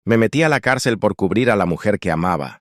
Me metí a la cárcel por cubrir a la mujer que amaba.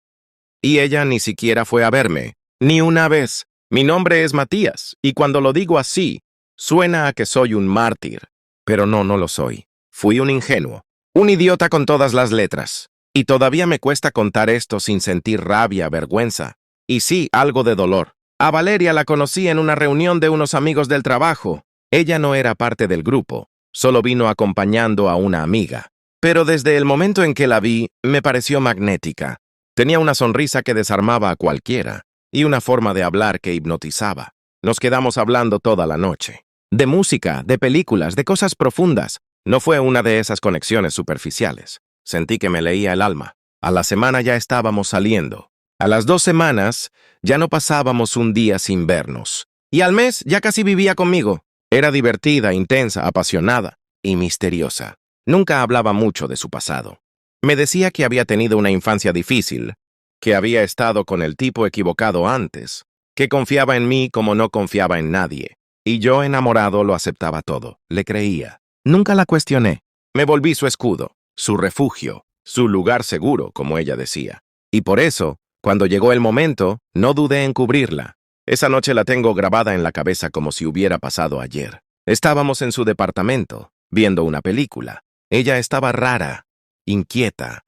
Y ella ni siquiera fue a verme, ni una vez. Mi nombre es Matías, y cuando lo digo así, suena a que soy un mártir. Pero no lo soy. Fui un ingenuo, un idiota con todas las letras. Y todavía me cuesta contar esto sin sentir rabia, vergüenza. Y sí, algo de dolor. A Valeria la conocí en una reunión de unos amigos del trabajo. Ella no era parte del grupo, solo vino acompañando a una amiga. Pero desde el momento en que la vi, me pareció magnética. Tenía una sonrisa que desarmaba a cualquiera, y una forma de hablar que hipnotizaba. Nos quedamos hablando toda la noche. De música, de películas, de cosas profundas. No fue una de esas conexiones superficiales. Sentí que me leía el alma. A la semana ya estábamos saliendo. A las 2 semanas ya no pasábamos un día sin vernos. Y al mes ya casi vivía conmigo. Era divertida, intensa, apasionada y misteriosa. Nunca hablaba mucho de su pasado. Me decía que había tenido una infancia difícil, que había estado con el tipo equivocado antes, que confiaba en mí como no confiaba en nadie. Y yo, enamorado, lo aceptaba todo. Le creía. Nunca la cuestioné. Me volví su escudo, su refugio, su lugar seguro, como ella decía. Y por eso, cuando llegó el momento, no dudé en cubrirla. Esa noche la tengo grabada en la cabeza como si hubiera pasado ayer. Estábamos en su departamento, viendo una película. Ella estaba rara, inquieta.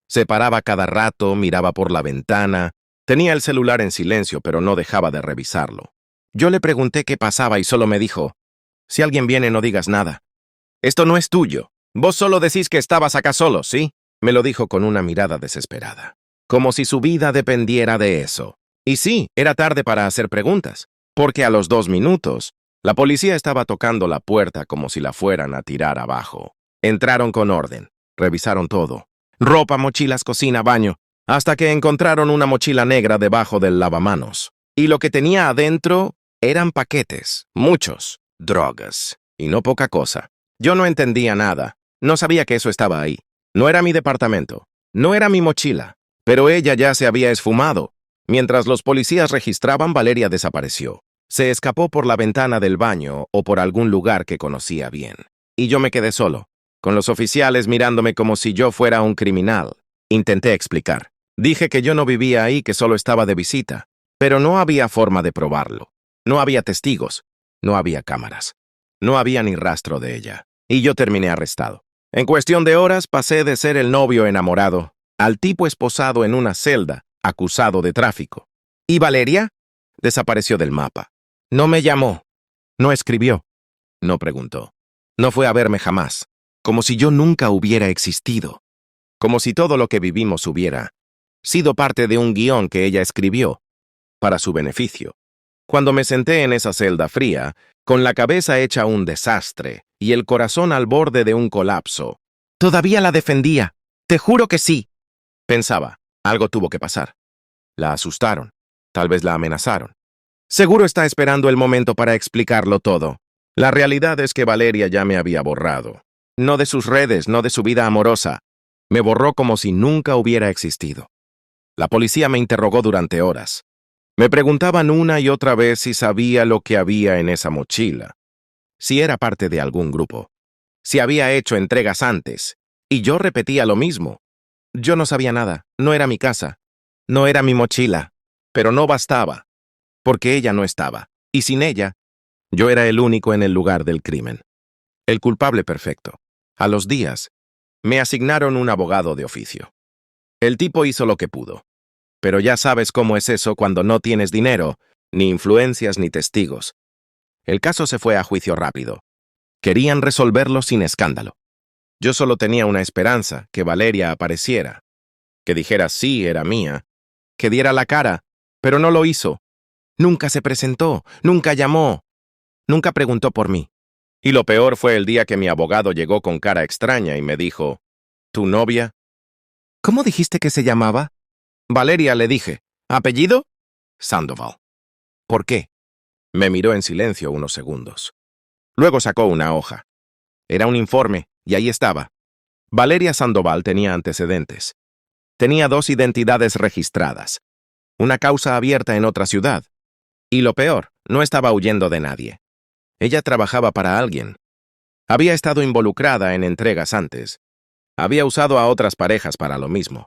Se paraba cada rato, miraba por la ventana. Tenía el celular en silencio, pero no dejaba de revisarlo. Yo le pregunté qué pasaba y solo me dijo, «Si alguien viene, no digas nada. Esto no es tuyo. Vos solo decís que estabas acá solo, ¿sí?» Me lo dijo con una mirada desesperada, como si su vida dependiera de eso. Y sí, era tarde para hacer preguntas, porque a los 2 minutos, la policía estaba tocando la puerta como si la fueran a tirar abajo. Entraron con orden, revisaron todo. Ropa, mochilas, cocina, baño, hasta que encontraron una mochila negra debajo del lavamanos. Y lo que tenía adentro eran paquetes, muchos, drogas, y no poca cosa. Yo no entendía nada, no sabía que eso estaba ahí. No era mi departamento, no era mi mochila, pero ella ya se había esfumado. Mientras los policías registraban, Valeria desapareció. Se escapó por la ventana del baño o por algún lugar que conocía bien. Y yo me quedé solo, con los oficiales mirándome como si yo fuera un criminal. Intenté explicar. Dije que yo no vivía ahí, que solo estaba de visita. Pero no había forma de probarlo. No había testigos. No había cámaras. No había ni rastro de ella. Y yo terminé arrestado. En cuestión de horas pasé de ser el novio enamorado al tipo esposado en una celda, acusado de tráfico. ¿Y Valeria? Desapareció del mapa. No me llamó. No escribió. No preguntó. No fue a verme jamás. Como si yo nunca hubiera existido. Como si todo lo que vivimos hubiera sido parte de un guión que ella escribió para su beneficio. Cuando me senté en esa celda fría, con la cabeza hecha un desastre y el corazón al borde de un colapso, todavía la defendía. Te juro que sí. Pensaba, algo tuvo que pasar. La asustaron. Tal vez la amenazaron. Seguro está esperando el momento para explicarlo todo. La realidad es que Valeria ya me había borrado. No de sus redes, no de su vida amorosa. Me borró como si nunca hubiera existido. La policía me interrogó durante horas. Me preguntaban una y otra vez si sabía lo que había en esa mochila, si era parte de algún grupo, si había hecho entregas antes, y yo repetía lo mismo. Yo no sabía nada, no era mi casa, no era mi mochila, pero no bastaba, porque ella no estaba, y sin ella, yo era el único en el lugar del crimen. El culpable perfecto. A los días, me asignaron un abogado de oficio. El tipo hizo lo que pudo. Pero ya sabes cómo es eso cuando no tienes dinero, ni influencias ni testigos. El caso se fue a juicio rápido. Querían resolverlo sin escándalo. Yo solo tenía una esperanza, que Valeria apareciera, que dijera sí, era mía, que diera la cara, pero no lo hizo. Nunca se presentó, nunca llamó, nunca preguntó por mí. Y lo peor fue el día que mi abogado llegó con cara extraña y me dijo, ¿tu novia? ¿Cómo dijiste que se llamaba? Valeria, le dije. ¿Apellido? Sandoval. ¿Por qué? Me miró en silencio unos segundos. Luego sacó una hoja. Era un informe, y ahí estaba. Valeria Sandoval tenía antecedentes. Tenía 2 identidades registradas. Una causa abierta en otra ciudad. Y lo peor, no estaba huyendo de nadie. Ella trabajaba para alguien. Había estado involucrada en entregas antes. Había usado a otras parejas para lo mismo.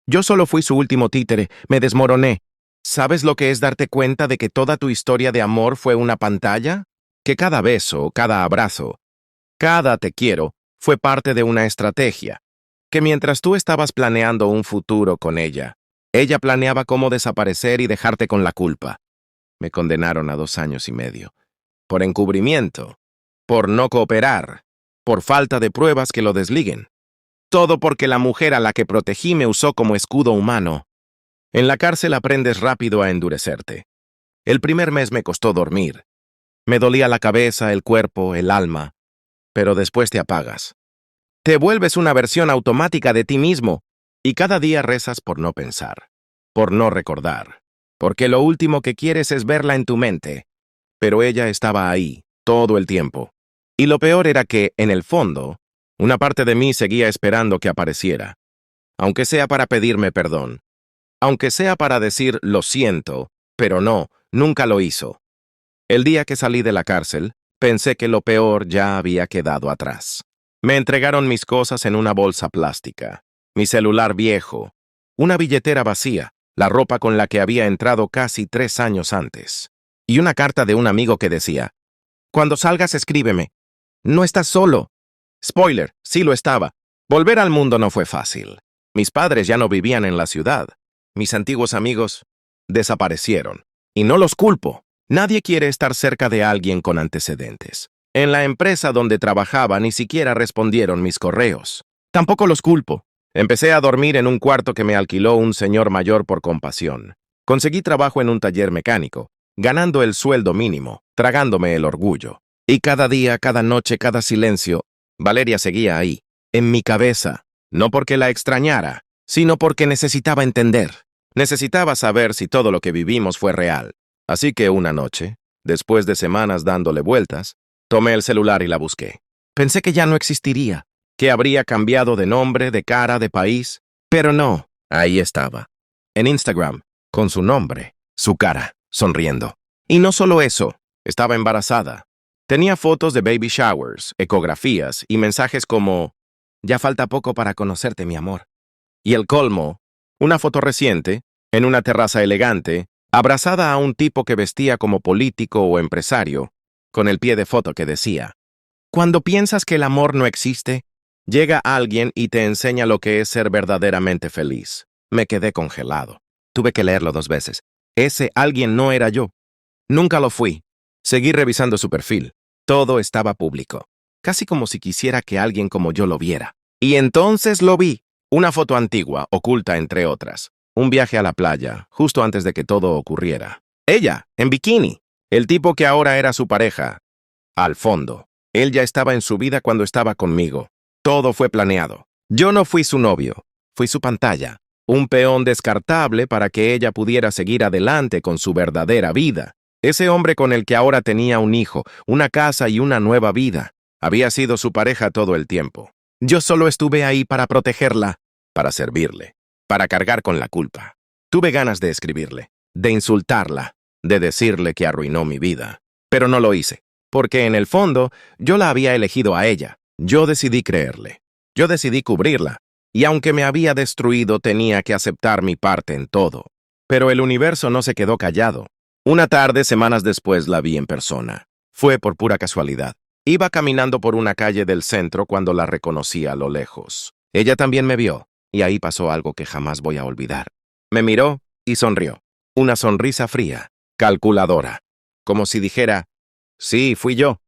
Yo solo fui su último títere, me desmoroné. ¿Sabes lo que es darte cuenta de que toda tu historia de amor fue una pantalla? Que cada beso, cada abrazo, cada te quiero fue parte de una estrategia. Que mientras tú estabas planeando un futuro con ella planeaba cómo desaparecer y dejarte con la culpa. Me condenaron a 2 años y medio. Por encubrimiento, por no cooperar, por falta de pruebas que lo desliguen. Todo porque la mujer a la que protegí me usó como escudo humano. En la cárcel aprendes rápido a endurecerte. El primer mes me costó dormir. Me dolía la cabeza, el cuerpo, el alma. Pero después te apagas. Te vuelves una versión automática de ti mismo y cada día rezas por no pensar, por no recordar, porque lo último que quieres es verla en tu mente. Pero ella estaba ahí, todo el tiempo. Y lo peor era que, en el fondo, una parte de mí seguía esperando que apareciera, aunque sea para pedirme perdón, aunque sea para decir lo siento, pero no, nunca lo hizo. El día que salí de la cárcel, pensé que lo peor ya había quedado atrás. Me entregaron mis cosas en una bolsa plástica, mi celular viejo, una billetera vacía, la ropa con la que había entrado casi 3 años antes, y una carta de un amigo que decía, «Cuando salgas escríbeme. No estás solo». Spoiler, sí lo estaba. Volver al mundo no fue fácil. Mis padres ya no vivían en la ciudad. Mis antiguos amigos desaparecieron. Y no los culpo. Nadie quiere estar cerca de alguien con antecedentes. En la empresa donde trabajaba ni siquiera respondieron mis correos. Tampoco los culpo. Empecé a dormir en un cuarto que me alquiló un señor mayor por compasión. Conseguí trabajo en un taller mecánico, ganando el sueldo mínimo, tragándome el orgullo. Y cada día, cada noche, cada silencio, Valeria seguía ahí, en mi cabeza, no porque la extrañara, sino porque necesitaba entender. Necesitaba saber si todo lo que vivimos fue real. Así que una noche, después de semanas dándole vueltas, tomé el celular y la busqué. Pensé que ya no existiría, que habría cambiado de nombre, de cara, de país, pero no, ahí estaba, en Instagram, con su nombre, su cara, sonriendo. Y no solo eso, estaba embarazada. Tenía fotos de baby showers, ecografías y mensajes como «Ya falta poco para conocerte, mi amor». Y el colmo, una foto reciente, en una terraza elegante, abrazada a un tipo que vestía como político o empresario, con el pie de foto que decía, «Cuando piensas que el amor no existe, llega alguien y te enseña lo que es ser verdaderamente feliz». Me quedé congelado. Tuve que leerlo 2 veces. Ese alguien no era yo. Nunca lo fui. Seguí revisando su perfil. Todo estaba público. Casi como si quisiera que alguien como yo lo viera. Y entonces lo vi. Una foto antigua, oculta entre otras. Un viaje a la playa, justo antes de que todo ocurriera. Ella, en bikini. El tipo que ahora era su pareja. Al fondo. Él ya estaba en su vida cuando estaba conmigo. Todo fue planeado. Yo no fui su novio. Fui su pantalla. Un peón descartable para que ella pudiera seguir adelante con su verdadera vida. Ese hombre con el que ahora tenía un hijo, una casa y una nueva vida, había sido su pareja todo el tiempo. Yo solo estuve ahí para protegerla, para servirle, para cargar con la culpa. Tuve ganas de escribirle, de insultarla, de decirle que arruinó mi vida. Pero no lo hice, porque en el fondo yo la había elegido a ella. Yo decidí creerle. Yo decidí cubrirla. Y aunque me había destruido, tenía que aceptar mi parte en todo. Pero el universo no se quedó callado. Una tarde, semanas después, la vi en persona. Fue por pura casualidad. Iba caminando por una calle del centro cuando la reconocí a lo lejos. Ella también me vio, y ahí pasó algo que jamás voy a olvidar. Me miró y sonrió. Una sonrisa fría, calculadora. Como si dijera, «Sí, fui yo».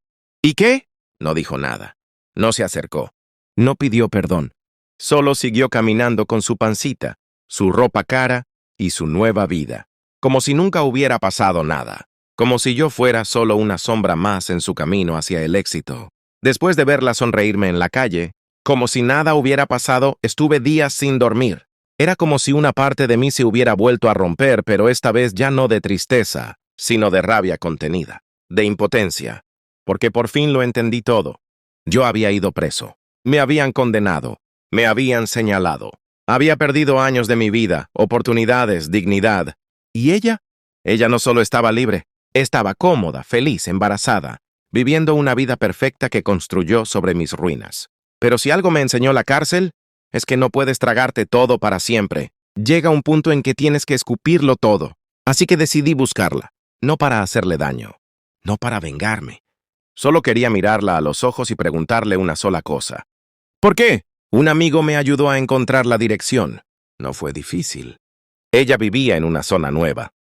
¿Y qué? No dijo nada. No se acercó. No pidió perdón. Solo siguió caminando con su pancita, su ropa cara y su nueva vida. Como si nunca hubiera pasado nada. Como si yo fuera solo una sombra más en su camino hacia el éxito. Después de verla sonreírme en la calle, como si nada hubiera pasado, estuve días sin dormir. Era como si una parte de mí se hubiera vuelto a romper, pero esta vez ya no de tristeza, sino de rabia contenida, de impotencia. Porque por fin lo entendí todo. Yo había ido preso. Me habían condenado. Me habían señalado. Había perdido años de mi vida, oportunidades, dignidad. ¿Y ella? Ella no solo estaba libre, estaba cómoda, feliz, embarazada, viviendo una vida perfecta que construyó sobre mis ruinas. Pero si algo me enseñó la cárcel, Es que no puedes tragarte todo para siempre. Llega un punto en que tienes que escupirlo todo. Así que decidí buscarla, no para hacerle daño, no para vengarme. Solo quería mirarla a los ojos y preguntarle una sola cosa. ¿Por qué? Un amigo me ayudó a encontrar la dirección. No fue difícil. Ella vivía en una zona nueva,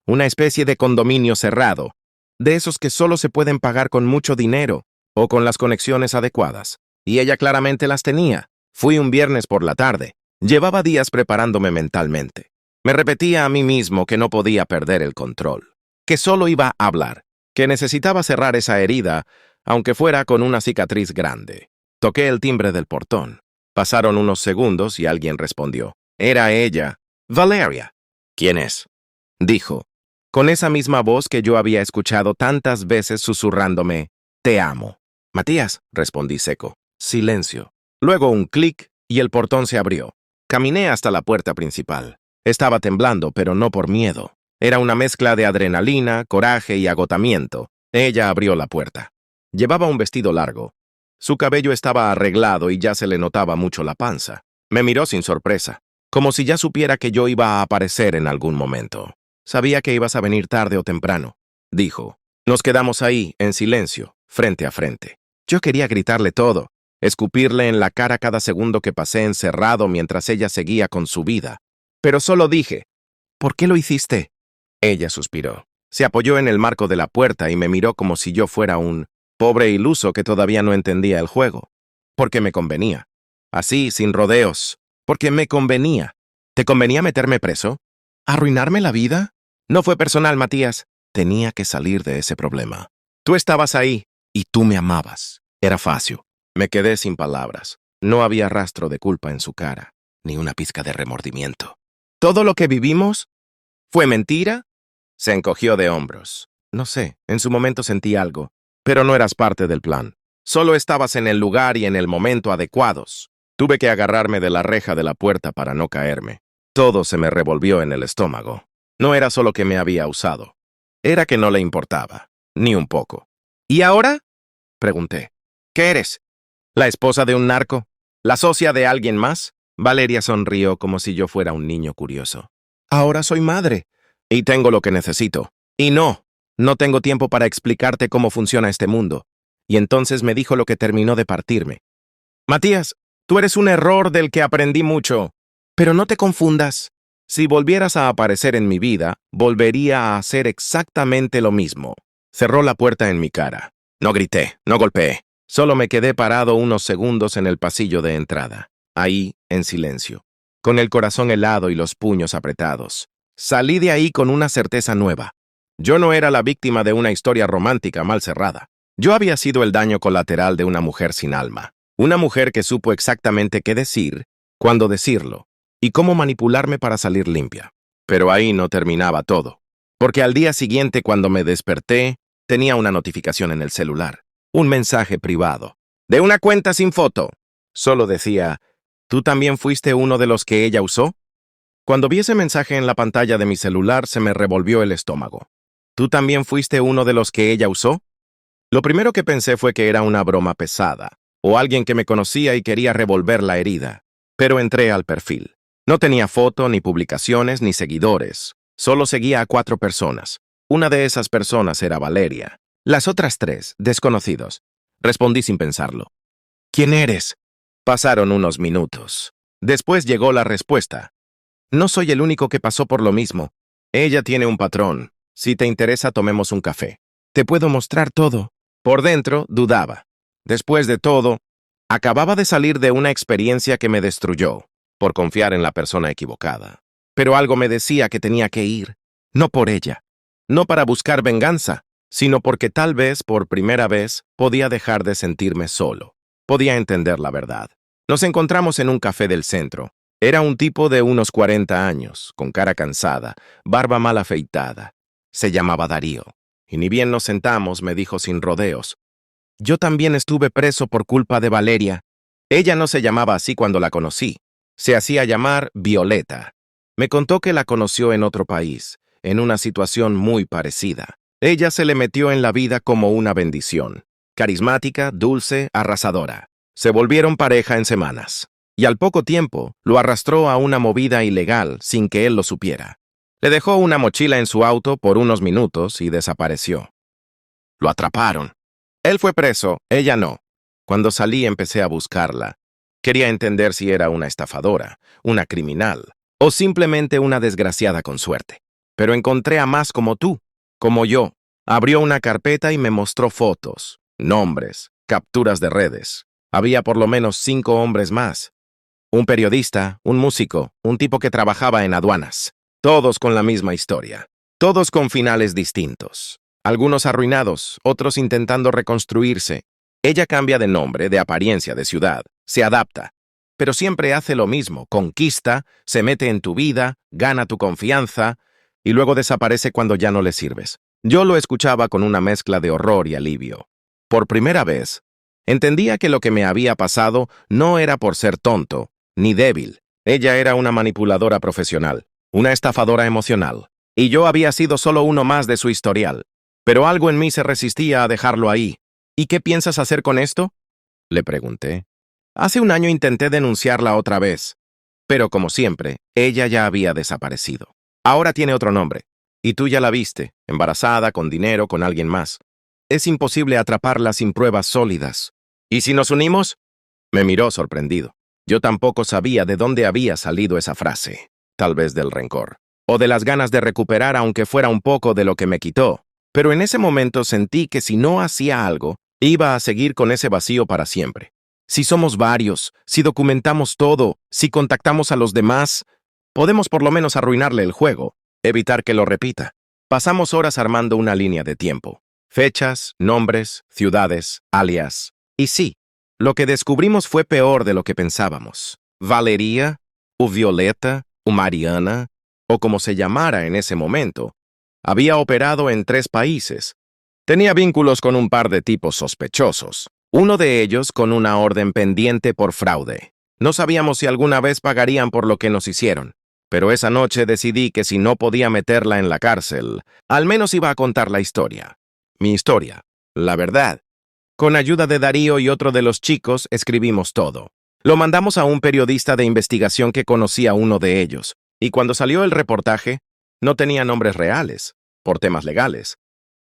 una especie de condominio cerrado, de esos que solo se pueden pagar con mucho dinero o con las conexiones adecuadas. Y ella claramente las tenía. Fui un viernes por la tarde. Llevaba días preparándome mentalmente. Me repetía a mí mismo que no podía perder el control, que solo iba a hablar, que necesitaba cerrar esa herida, aunque fuera con una cicatriz grande. Toqué el timbre del portón. Pasaron unos segundos y alguien respondió. Era ella, Valeria. ¿Quién es? Dijo, con esa misma voz que yo había escuchado tantas veces susurrándome, «Te amo». «Matías», respondí seco. Silencio. Luego un clic y el portón se abrió. Caminé hasta la puerta principal. Estaba temblando, pero no por miedo. Era una mezcla de adrenalina, coraje y agotamiento. Ella abrió la puerta. Llevaba un vestido largo. Su cabello estaba arreglado y ya se le notaba mucho la panza. Me miró sin sorpresa, como si ya supiera que yo iba a aparecer en algún momento. Sabía que ibas a venir tarde o temprano, dijo. Nos quedamos ahí, en silencio, frente a frente. Yo quería gritarle todo, escupirle en la cara cada segundo que pasé encerrado mientras ella seguía con su vida. Pero solo dije, ¿por qué lo hiciste? Ella suspiró. Se apoyó en el marco de la puerta y me miró como si yo fuera un pobre iluso que todavía no entendía el juego. Porque me convenía. Así, sin rodeos. Porque me convenía. ¿Te convenía meterme preso? ¿Arruinarme la vida? No fue personal, Matías. Tenía que salir de ese problema. Tú estabas ahí y tú me amabas. Era fácil. Me quedé sin palabras. No había rastro de culpa en su cara, ni una pizca de remordimiento. ¿Todo lo que vivimos fue mentira? Se encogió de hombros. No sé, en su momento sentí algo, pero no eras parte del plan. Solo estabas en el lugar y en el momento adecuados. Tuve que agarrarme de la reja de la puerta para no caerme. Todo se me revolvió en el estómago. No era solo que me había usado. Era que no le importaba, ni un poco. ¿Y ahora? Pregunté. ¿Qué eres? ¿La esposa de un narco? ¿La socia de alguien más? Valeria sonrió como si yo fuera un niño curioso. Ahora soy madre. Y tengo lo que necesito. Y no tengo tiempo para explicarte cómo funciona este mundo. Y entonces me dijo lo que terminó de partirme. Matías, tú eres un error del que aprendí mucho. Pero no te confundas. Si volvieras a aparecer en mi vida, volvería a hacer exactamente lo mismo. Cerró la puerta en mi cara. No grité, no golpeé. Solo me quedé parado unos segundos en el pasillo de entrada. Ahí, en silencio, con el corazón helado y los puños apretados. Salí de ahí con una certeza nueva. Yo no era la víctima de una historia romántica mal cerrada. Yo había sido el daño colateral de una mujer sin alma. Una mujer que supo exactamente qué decir, cuándo decirlo, y cómo manipularme para salir limpia. Pero ahí no terminaba todo. Porque al día siguiente, cuando me desperté, tenía una notificación en el celular. Un mensaje privado. De una cuenta sin foto. Solo decía, ¿tú también fuiste uno de los que ella usó? Cuando vi ese mensaje en la pantalla de mi celular, se me revolvió el estómago. ¿Tú también fuiste uno de los que ella usó? Lo primero que pensé fue que era una broma pesada, o alguien que me conocía y quería revolver la herida. Pero entré al perfil. No tenía foto, ni publicaciones, ni seguidores. Solo seguía a 4 personas. Una de esas personas era Valeria. Las otras 3, desconocidos. Respondí sin pensarlo. ¿Quién eres? Pasaron unos minutos. Después llegó la respuesta. No soy el único que pasó por lo mismo. Ella tiene un patrón. Si te interesa, tomemos un café. Te puedo mostrar todo. Por dentro, dudaba. Después de todo, acababa de salir de una experiencia que me destruyó, por confiar en la persona equivocada. Pero algo me decía que tenía que ir. No por ella. No para buscar venganza, sino porque tal vez, por primera vez, podía dejar de sentirme solo. Podía entender la verdad. Nos encontramos en un café del centro. Era un tipo de unos 40 años, con cara cansada, barba mal afeitada. Se llamaba Darío. Y ni bien nos sentamos, me dijo sin rodeos. Yo también estuve preso por culpa de Valeria. Ella no se llamaba así cuando la conocí. Se hacía llamar Violeta. Me contó que la conoció en otro país, en una situación muy parecida. Ella se le metió en la vida como una bendición. Carismática, dulce, arrasadora. Se volvieron pareja en semanas. y al poco tiempo lo arrastró a una movida ilegal sin que él lo supiera. Le dejó una mochila en su auto por unos minutos y desapareció. Lo atraparon. Él fue preso, ella no. Cuando salí empecé a buscarla. Quería entender si era una estafadora, una criminal, o simplemente una desgraciada con suerte. Pero encontré a más como tú, como yo. Abrió una carpeta y me mostró fotos, nombres, capturas de redes. Había por lo menos 5 hombres más. Un periodista, un músico, un tipo que trabajaba en aduanas. Todos con la misma historia. Todos con finales distintos. Algunos arruinados, otros intentando reconstruirse. Ella cambia de nombre, de apariencia, de ciudad. Se adapta. Pero siempre hace lo mismo. Conquista, se mete en tu vida, gana tu confianza y luego desaparece cuando ya no le sirves. Yo lo escuchaba con una mezcla de horror y alivio. Por primera vez, entendía que lo que me había pasado no era por ser tonto, ni débil. Ella era una manipuladora profesional, una estafadora emocional, y yo había sido solo uno más de su historial. Pero algo en mí se resistía a dejarlo ahí. ¿Y qué piensas hacer con esto?, le pregunté. Hace un año intenté denunciarla otra vez, pero como siempre, ella ya había desaparecido. Ahora tiene otro nombre, y tú ya la viste, embarazada, con dinero, con alguien más. Es imposible atraparla sin pruebas sólidas. ¿Y si nos unimos? Me miró sorprendido. Yo tampoco sabía de dónde había salido esa frase. Tal vez del rencor, o de las ganas de recuperar aunque fuera un poco de lo que me quitó. Pero en ese momento sentí que si no hacía algo, iba a seguir con ese vacío para siempre. Si somos varios, si documentamos todo, si contactamos a los demás, podemos por lo menos arruinarle el juego, evitar que lo repita. Pasamos horas armando una línea de tiempo. Fechas, nombres, ciudades, alias. Y sí, lo que descubrimos fue peor de lo que pensábamos. Valeria, o Violeta, o Mariana, o como se llamara en ese momento, había operado en 3 países. Tenía vínculos con un par de tipos sospechosos, uno de ellos con una orden pendiente por fraude. No sabíamos si alguna vez pagarían por lo que nos hicieron, pero esa noche decidí que si no podía meterla en la cárcel, al menos iba a contar la historia. Mi historia, la verdad. Con ayuda de Darío y otro de los chicos, escribimos todo. Lo mandamos a un periodista de investigación que conocía a uno de ellos, y cuando salió el reportaje, no tenía nombres reales, por temas legales.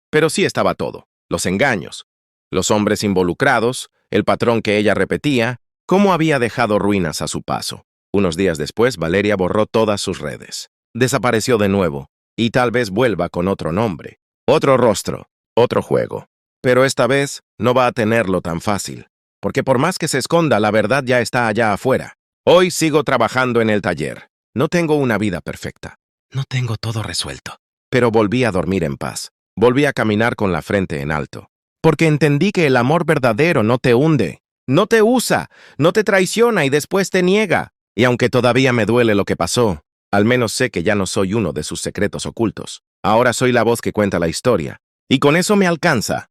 Pero sí estaba todo, los engaños, los hombres involucrados, el patrón que ella repetía, cómo había dejado ruinas a su paso. Unos días después, Valeria borró todas sus redes. Desapareció de nuevo, y tal vez vuelva con otro nombre, otro rostro, otro juego. Pero esta vez no va a tenerlo tan fácil, porque por más que se esconda, la verdad ya está allá afuera. Hoy sigo trabajando en el taller. No tengo una vida perfecta. No tengo todo resuelto. Pero volví a dormir en paz. Volví a caminar con la frente en alto. Porque entendí que el amor verdadero no te hunde, no te usa, no te traiciona y después te niega. Y aunque todavía me duele lo que pasó, al menos sé que ya no soy uno de sus secretos ocultos. Ahora soy la voz que cuenta la historia. Y con eso me alcanza.